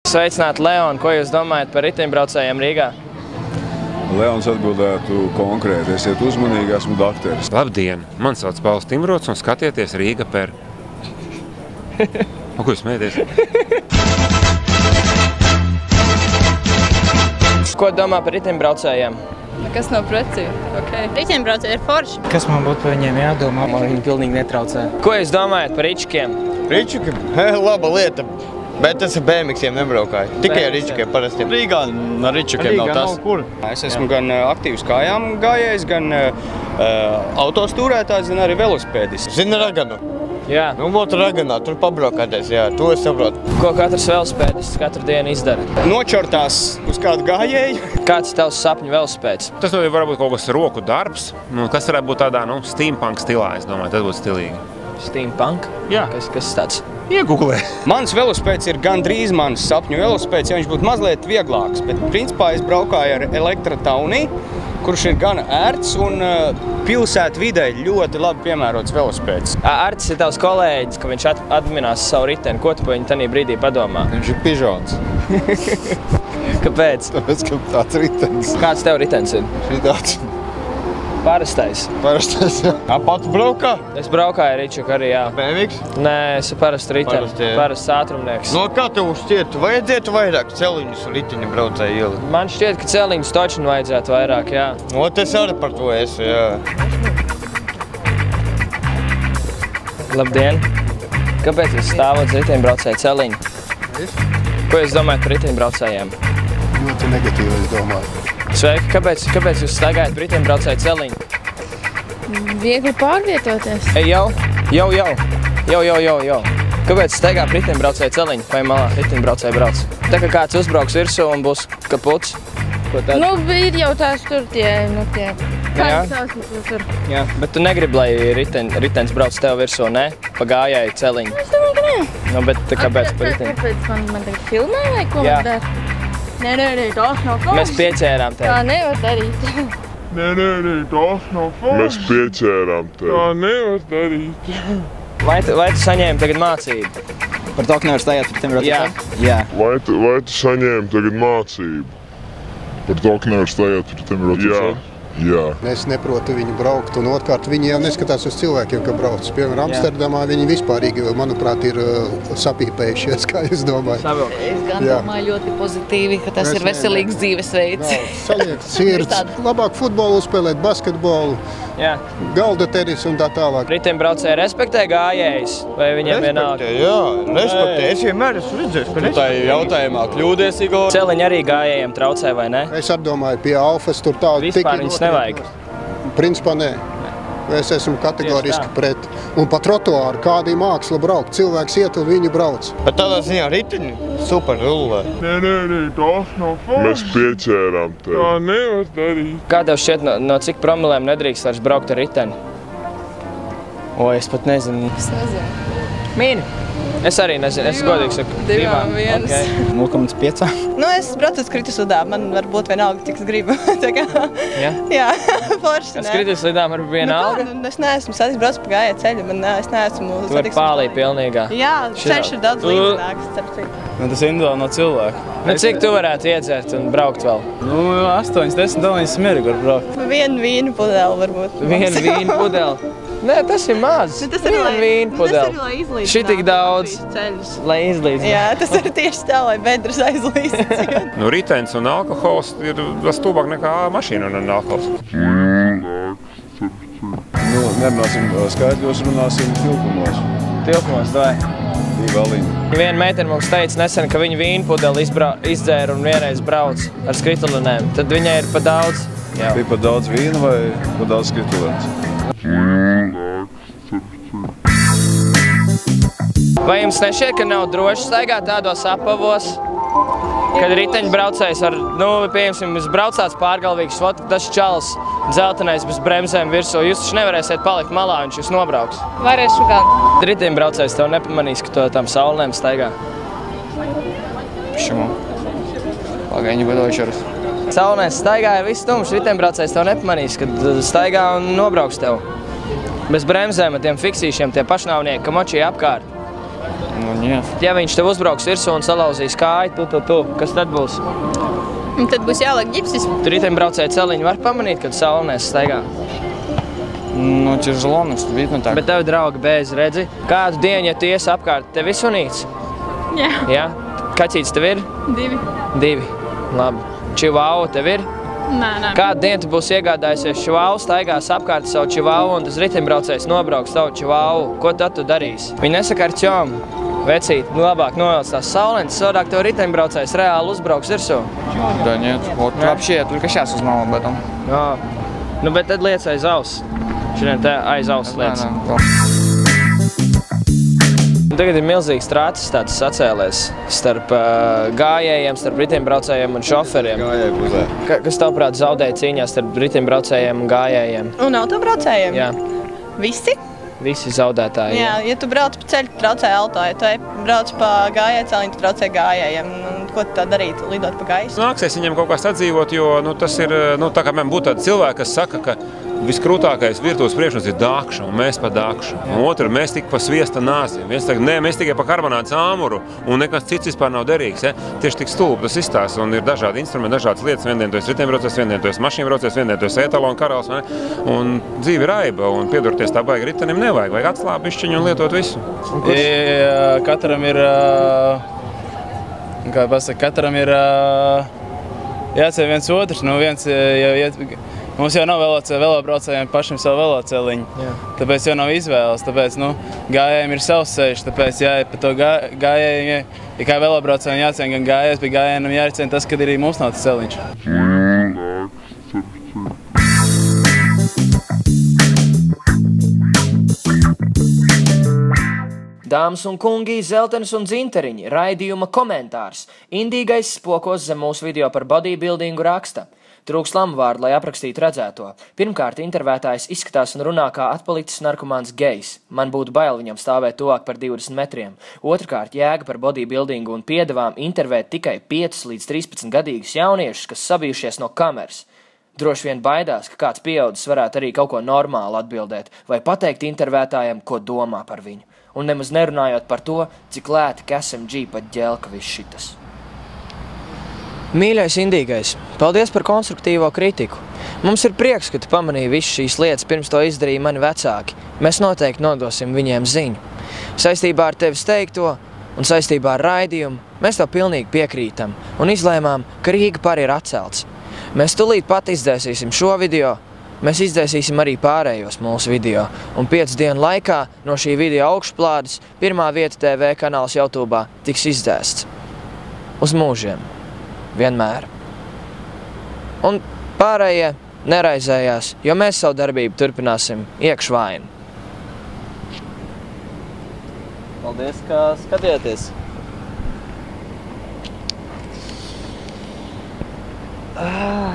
Sveicināti, Leon, ko jūs domājat par riteņbraucējiem Rīgā? Leons atbildētu konkrēti. Esiet uzmanīgi, esmu dakteris. Labdien! Man sauc Pauls Timrots un skatieties Rīga per... Ko jūs smēties? Ko domā par riteņbraucējiem? Kas nav precīzi? Okay. Riteņbraucēji ir forši. Kas man būtu par viņiem jādomā? Man viņi pilnīgi netraucē. Ko jūs domājat par ričukiem? Ričuki? Laba lieta. Bet es ar BMX-iem nebraukāju. Tikai ar ričukiem parastiem. Rīgā ar ričukiem nav tas. Es esmu gan aktīvs kājām gājējs, gan autostūrētājs, gan arī velospēdis. Zini Raganu? Jā. Nu, būtu Raganā, tur pabraukāties, jā, to es saprotu. Ko katrs velospēdis katru dienu izdara? Nočortās uz kādu gājēju. Kāds ir tavs sapņu velospēds? Tas varētu būt kaut kas roku darbs, kas varētu būt tādā, steampunk stilā, es domāju, tas būtu stilīgi. Steampunk? Jā. Kas tāds? Iegooglē. Mans velospēds ir gandrīz mans sapņu velospēds, ja viņš būtu mazliet vieglāks, bet principā es braukāju ar Elektrotaunī, kurš ir gan ērts un pilsētu vidē ļoti labi piemērots velospēds. Artis ir tavs kolēģis, ka viņš atminās savu riteni. Ko tu par viņu tanī brīdī padomā? Viņš ir pižons. Kāpēc? Tāpēc, ka tāds ritenis. Kāds tev ritens ir? Šī tāds. Parastais. Parastais, jā. Pats braukā? Es braukāju ar ričuku arī, jā. BMX? Nē, es parastu riteni. Parasts ātrumnieks. No kā tev šķiet? Vajadzētu vairāk celiņus riteņu braucēju ielikt? Man šķiet, ka celiņus točinu vajadzētu vairāk, jā. Es arī par to esmu, jā. Labdien! Kāpēc jūs stāvot riteņbraucēju celiņu? Ko jūs domājat par riteņbraucējiem? Ļoti negatīvi, es domāju. Sveiki! Kāpēc jūs staigājat riteņbraucēju celiņu? Viegli pārvietoties. Jau. Kāpēc staigā riteņbraucēju celiņu vai malā riteņbraucēju brauc? Tā kā kāds uzbrauks virsū un būs kaputs? Nu, ir jau tās tur tie. Jā, bet tu negribi, lai ritenis brauc tev virsū, ne? Pa gājēju celiņu. Es domāju, ka nē. Nu, bet kāpēc pa riteni? Kāpēc man tagad filmē vai ko man dara? Nē, tās nav forši. Mēs pieķērām tevi. Tā nevar darīt. Nē, tās nav forši. Mēs pieķērām tevi. Tā nevar darīt. Vai tu saņēmi tagad mācību? Par to, ka nevar staigāt riteņbraucējiem? Jā. Vai tu saņēmi tagad mācību? Par to, ka nevar staigāt riteņbraucējiem? Jā. Es neprotu viņu braukt, un otrkārt viņi jau neskatās uz cilvēkiem, ka brauc. Piemēram, Amsterdamā viņi vispārīgi, manuprāt, ir sapīpējušies, kā es domāju. Es gan domāju ļoti pozitīvi, ka tas ir veselīgs dzīvesveids. Saliek sirds, labāk futbolu uzspēlēt, basketbolu, galda tenis un tā tālāk. Riteņbraucēji respektē gājējus, vai viņiem vienalga? Jā, respektē. Es vienmēr esmu redzējis, ka Tā jautājumā kļūdies, Igor. Celiņi arī gājējiem traucē, vai ne? Es domāju, pie Alfas tur tā... Vispār viņus nevajag? Principā nē. Es esmu kategoriski pret. Un pa trotuāru kādī māksla braukt. Cilvēks iet un viņi brauc. Bet tādā ziņā riteņi super rullē. Nē, tās nav forši. Mēs pieķērām tevi. Tā nevar darīt. Kā tev šķiet, no cik promilēm nedrīkst vairs braukt ar riteni? Es pat nezinu. Es nezinu. Mīni? Es arī nezinu, es godīgi saku. 2-1. 0,5. Nu, es braucu uz Krituslidā, man varbūt vienalga, cik es gribu. Jā, forši, Es Krituslidā man vienalga? Es neesmu braucu pa gājēju ceļu, es neesmu... Tu vari pālī pilnīgā. Jā, ceļš ir daudz līdzīgāks, starp citu. Tas individuāli no cilvēka. Cik tu varētu iedzert un braukt vēl? 8-10 dolīņas mierīgi var braukt. Vienu vīnu pudeli varbūt. Vienu vīnu pudeli? Nē, tas ir maz. Tas ir, lai izlīdzinātu Šitik daudz, ceļus. lai izlīdzinātu. Jā, tas ir tieši tā, lai bedres aizlīdz. Ritens un alkohols ir stūbāk nekā mašīna un alkohols. Nerunāsim skaidļos, runāsim tilpumos. Tilpumos, vai? Divi aliņi. Viena meitene mums teica nesen, ka viņa vīnu pudeli izdzēra un vienreiz brauc ar skritulinēm. Tad viņai ir pa daudz. Bija pa daudz vīna vai pa daudz skritulenes? Vai jums nešķiet, ka nav droši staigāt tādos apavos, kad riteņbraucējs ar, pieņemsim, jūs braucāts pārgalvīgs, tas čalis dzeltenais bez bremzēm virsū, jūs taču nevarēsiet palikt malā, viņš jūs nobrauks. Varēšu gan. Riteņbraucējs tev nepamanīs, ka to tam saulēm staigā. Почему? Pagaidi, būtu očeras. Saulēs staigāja viss tumšs, riteņbraucējs tev nepamanīs, kad staigā un nobrauks tev. Bez bremzēm ar tiem fiksīšiem, tie pašnāvnieki, ka močīja apkārt. Nu, нет. Ja viņš tev uzbrauks virsū un salauzīs kāju, kas tad būs? Un tad būs jāliek ģipsis. Tu riteņbraucēju celiņu var pamanīt, kad saulnēs staigā? Nu, тяжело, но видно так. Bet tev draugi bez redzi. Kādu dienu, ja tu ies apkārt, tev ir sunīts? Jā. Jā? Kaķītis tev ir? 2. Labi. Čivau tev ir? Nē. Kādu dienu tu būsi iegādājusies čivau, staigās apkārt savu čivau un tas riteņbraucējs nobrauks tavu čivau? Ko tad tu darīsi? Viņi nesaka ar ķom. Vecīt, labāk novelc tās saulēnes, savādāk tev riteņbraucējs reāli uzbrauks virsū. Да нет. Вот вообще я только сейчас узнал об этом. Jā. Nu, bet tad liec aiz auss. Šodien te aiz auss liec. Tagad ir milzīgs trācis tāds sacēlies starp gājējiem, starp riteņbraucējiem un šoferiem. Gājēju pusē. Kas tavuprāt zaudēja cīņā starp riteņbraucējiem un gājējiem? Un autobraucējiem? Jā. Visi? Visi zaudētāji. Jā, ja tu brauc pa ceļu, tu traucē auto, ja tu brauc pa gājēju celiņu, tu traucē gājējiem. Ko tu tā darīt? Lidot pa gaisu? Nāksies viņam kaut kā sadzīvot, jo tas ir, tā kā man būtu tādi cilvēki, kas saka, ka viskrūtākais virtuves priekšnos ir dākša, un mēs pa dākšu. Un otru, mēs tik pa sviesta nāziem. Viens saka, nē, mēs tikai pa karbonāts āmuru, un nekas cits vispār nav derīgs. Ja? Tieši tik stulbi tas izstāsta, un ir dažādi instrumenti, dažādas lietas. Viendien tu esi riteņbraucējs, viendien tu esi mašīnbraucējs, viendien tu esi etalona karalis. Un dzīve ir raiba, un piedurties tā baigi ritenim nevajag. Vajag atslābt bišķiņu un lietot visu. Katram ir, kā pasaka, katram ir jāceļ viens otrs. Nu, mums jau nav velobraucējiem pašiem savu veloceliņu, tāpēc jau nav izvēles. Tāpēc, gājējiem ir savs ceļš, tāpēc jāiet pa to gājējiem, ja kā velobraucējiem jāciena gan gājējs, bet gājējiem jāciena tas, kad arī mums nav tas ceļiņš. Dāmas un kungi, zeltenis un dzinteriņi, raidījuma komentārs. Indīgais spokos zem mūsu video par bodybuildingu raksta. Trūks lamuvārdu, lai aprakstītu redzēto. Pirmkārt, intervētājs izskatās un runā kā atpalicis narkomāns gejs. Man būtu bail viņam stāvēt tuvāk par 20 metriem. Otrkārt, jēga par bodybuildingu un piedevām intervēt tikai 5 līdz 13 gadīgus jauniešus, kas sabijušies no kameras. Droši vien baidās, ka kāds pieaudzis varētu arī kaut ko normāli atbildēt vai pateikt intervētājiem, ko domā par viņu. Un nemaz nerunājot par to, cik lēti ka SMG pat ģelka viss šitas. Mīļais indīgais, paldies par konstruktīvo kritiku. Mums ir prieks, ka tu pamanīji visu šīs lietas, pirms to izdarīja mani vecāki. Mēs noteikti nodosim viņiem ziņu. Saistībā ar tevis teikto un saistībā ar raidījumu mēs tev pilnīgi piekrītam un izlēmām, ka Rīga par ir atcelts. Mēs tūlīt pat izdzēsīsim šo video, mēs izdzēsīsim arī pārējos mūsu video, un 5 dienu laikā no šī video augšplādes Pirmā vieta TV kanāls YouTube'ā tiks izdzēsts. Uz mūžiem. Vienmēr. Un pārējie neraizējās, jo mēs savu darbību turpināsim iekšvaini. Paldies, ka skatījāties! Ah.